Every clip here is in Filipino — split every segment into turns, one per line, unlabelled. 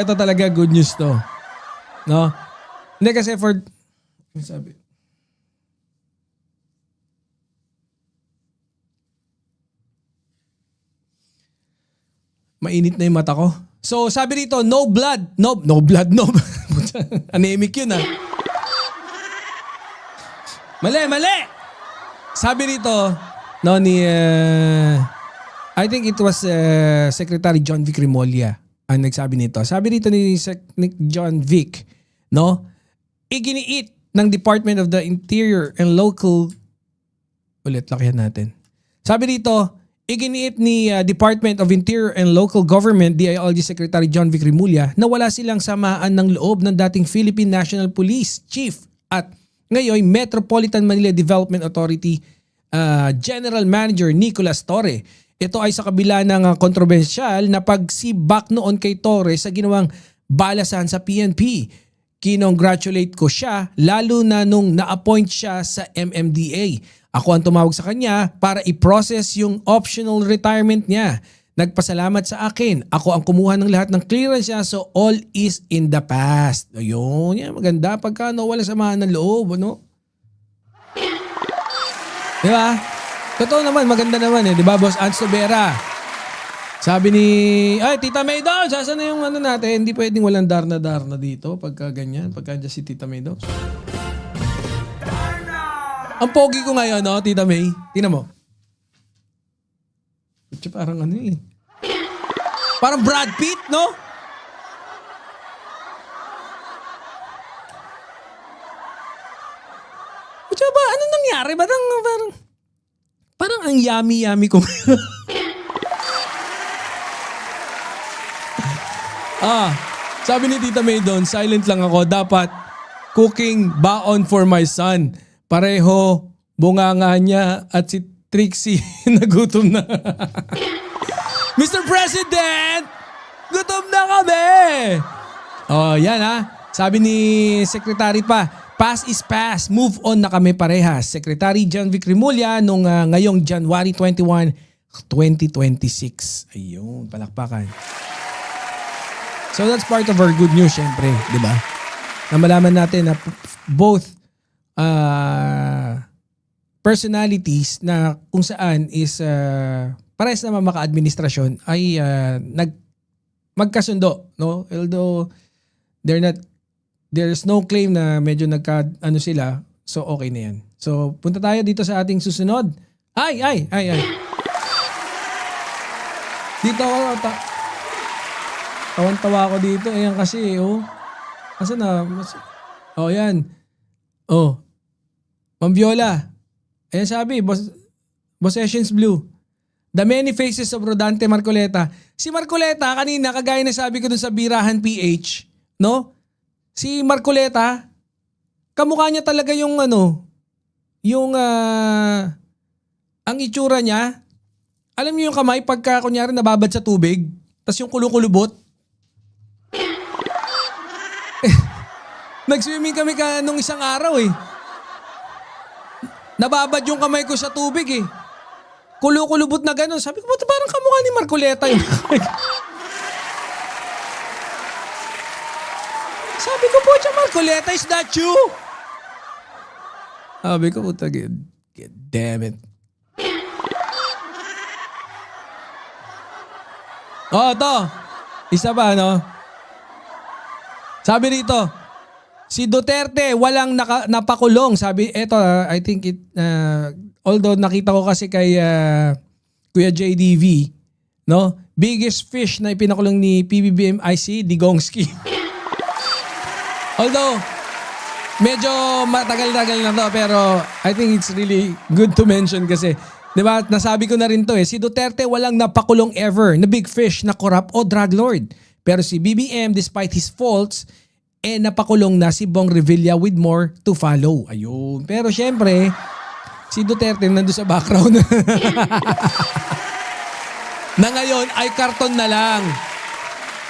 Ito talaga good news to. No? Hindi kasi for... Ano sabi? Mainit na yung mata ko. So sabi rito, no blood. No blood, no. Anemic yun ah. Mali! Sabi rito, no, ni... I think it was Secretary John Vic Remulla ang nagsabi nito. Sabi rito ni John Vic, no, iginiit ng Department of the Interior and Local... Ulit, lakihan natin. Sabi rito, iginiit ni Department of Interior and Local Government, DILG Secretary John Vic Remulla, na wala silang samaan ng loob ng dating Philippine National Police Chief at ngayon Metropolitan Manila Development Authority General Manager Nicolas Torre. Ito ay sa kabila ng kontrobersyal na pagsibak noon kay Torre sa ginawang balasan sa PNP. Kinongratulate ko siya lalo na nung na-appoint siya sa MMDA. Ako ang tumawag sa kanya para i-process yung optional retirement niya. Nagpasalamat sa akin. Ako ang kumuha ng lahat ng clearance niya, so all is in the past. Ayun, yan, maganda pagka wala samahan ng loob, ano? Di ba? Totoo naman, maganda naman eh. Di ba, Boss Anz Sobera? Sabi ni, ay, Tita May daw, saan na yung ano natin? Hindi pwedeng walang darna dito pagka ganyan, pagka dyan si Tita May daw. Ang pogi ko ngayon, no, Tita May? Tingnan mo. Parang ano eh. Parang Brad Pitt, no? Ba, ano nangyari? Parang ang yummy ko. Sabi ni Tita May doon, silent lang ako. Dapat cooking baon for my son. Pareho, bunganga niya at si Trixie nagutom na. Mr. President! Gutom na kami! Oh, yan ha. Sabi ni Secretary pa, past is past. Move on na kami parehas. Secretary John Vic Remulla nung ngayong January 21, 2026. Ayun, palakpakan. So that's part of our good news, syempre. Diba? Na malaman natin na both personalities na kung saan is parehas naman maka-administrasyon ay magkasundo, no? Although there's no claim na medyo ano sila, so okay na yan. So punta tayo dito sa ating susunod. Ay. Dito ako, tawan-tawa ako dito. Ayan kasi, oh. Kasi na, oh yan. Oh. Ma'am Viola. Ayan sabi, Boss Sessions Blue. The many faces of Rodante Marcoleta. Si Marcoleta, kanina, kagaya na sabi ko dun sa Birahan PH, no? Si Marcoleta, kamukha niya talaga yung ano, yung, ang itsura niya. Alam niyo yung kamay, pagka kunyari nababad sa tubig, tas yung kulukulubot. Nag-swimming kami nung isang araw eh. Nababad yung kamay ko sa tubig eh. Kulukulubot na gano'n. Sabi ko, ba't parang kamukha ni Marcoleta yung Sabi ko po, Marcoleta, is that you? Sabi ko, puta, God damn it. Oh, to. Isa pa, no? Sabi rito, si Duterte walang napakulong. Sabi, eto, I think although nakita ko kasi kay Kuya JDV, no? Biggest fish na ipinakulong ni PBBM IC, Digongski. Although, medyo matagal-tagal na to, pero I think it's really good to mention kasi, di ba, nasabi ko na rin to eh, si Duterte walang napakulong ever na big fish na corrupt o drug lord. Pero si BBM, despite his faults, napakulong na si Bong Revilla with more to follow. Ayun. Pero syempre, si Duterte nandun sa background. Na ngayon ay karton na lang.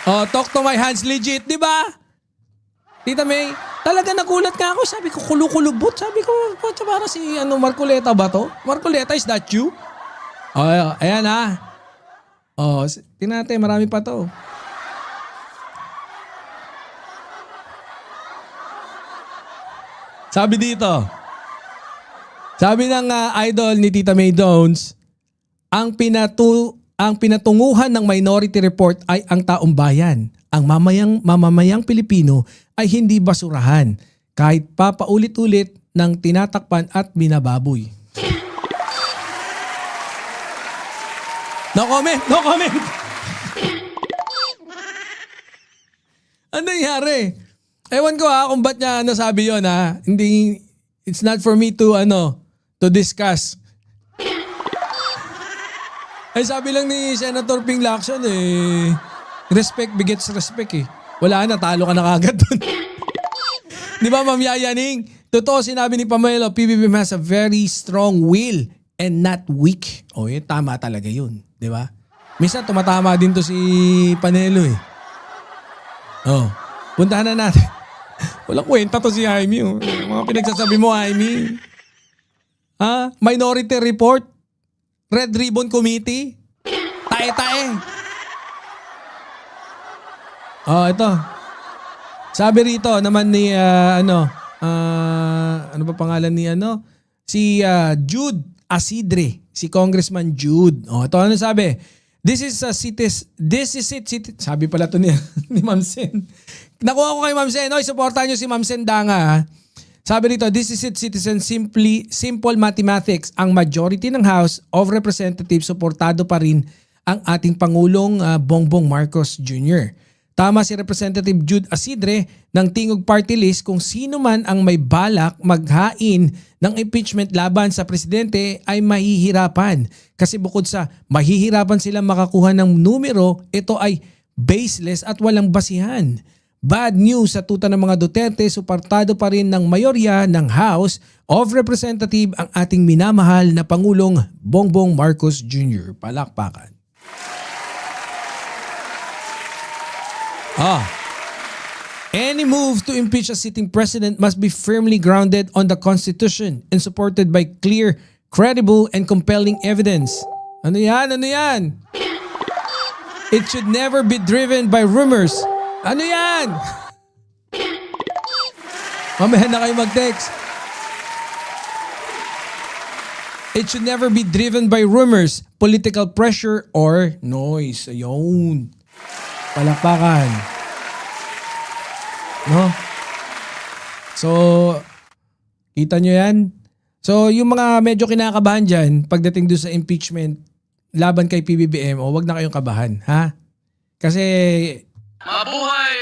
Oh, talk to my hands legit, di ba? Tita May, talaga nagulat ka ako. Sabi ko, kulukulubot. Sabi ko, para si Marcoleta ba to? Marcoleta, is that you? Oh, ayan ha. Oh, tingnan natin, marami pa to. Sabi dito, sabi ng idol ni Tita May Jones, ang pinatunguhan ng Minority Report ay ang taong bayan. Ang mamamayang Pilipino ay hindi basurahan kahit papaulit-ulit ng tinatakpan at binababoy. No comment, no comment. Ano nangyari? Ewan ko kung ba't niya nasabi yun Hindi, it's not for me to discuss. Ay sabi lang ni Senator Ping Lacson respect begets respect Wala na, talo ka na kagad dun. Di ba Ma'am Yayaning? Totoo sinabi ni Pamela, PBBM has a very strong will and not weak. Tama talaga yun. Di ba? Minsan tumatama din to si Panelo puntahan na natin. Walang kwenta to si Jaime. Mga pinagsasabi mo, Jaime. Minority Report? Red Ribbon Committee? Tae-tae. Ito. Sabi rito naman ni ano ba pangalan ni si Jude Asidre, si Congressman Jude. Ito ano sabi? This is it. Sabi pala to ni Ma'am Sen. Nakuha ko kay Ma'am Sen. Suportahan niyo si Ma'am Sen Danga. Sabi rito, this is it, citizen, simple mathematics. Ang majority ng House of Representatives suportado pa rin ang ating Pangulong Bongbong Marcos Jr. Tama si Representative Jude Asidre ng Tingog Party List kung sino man ang may balak maghain ng impeachment laban sa presidente ay mahihirapan. Kasi bukod sa mahihirapan silang makakuha ng numero, ito ay baseless at walang basihan. Bad news sa tuta ng mga Duterte, suportado pa rin ng mayorya ng House of Representatives ang ating minamahal na Pangulong Bongbong Marcos Jr. Palakpakan. Any move to impeach a sitting president must be firmly grounded on the Constitution and supported by clear, credible, and compelling evidence. Ano yan? Ano yan? It should never be driven by rumors. Ano yan? Mamaya na kayo mag-text. It should never be driven by rumors, political pressure, or noise. Ayun. Palakpakan. No? So, kita nyo yan? So, yung mga medyo kinakabahan dyan, pagdating doon sa impeachment, laban kay PBBM, wag na kayong kabahan, ha? Kasi,
Mabuhay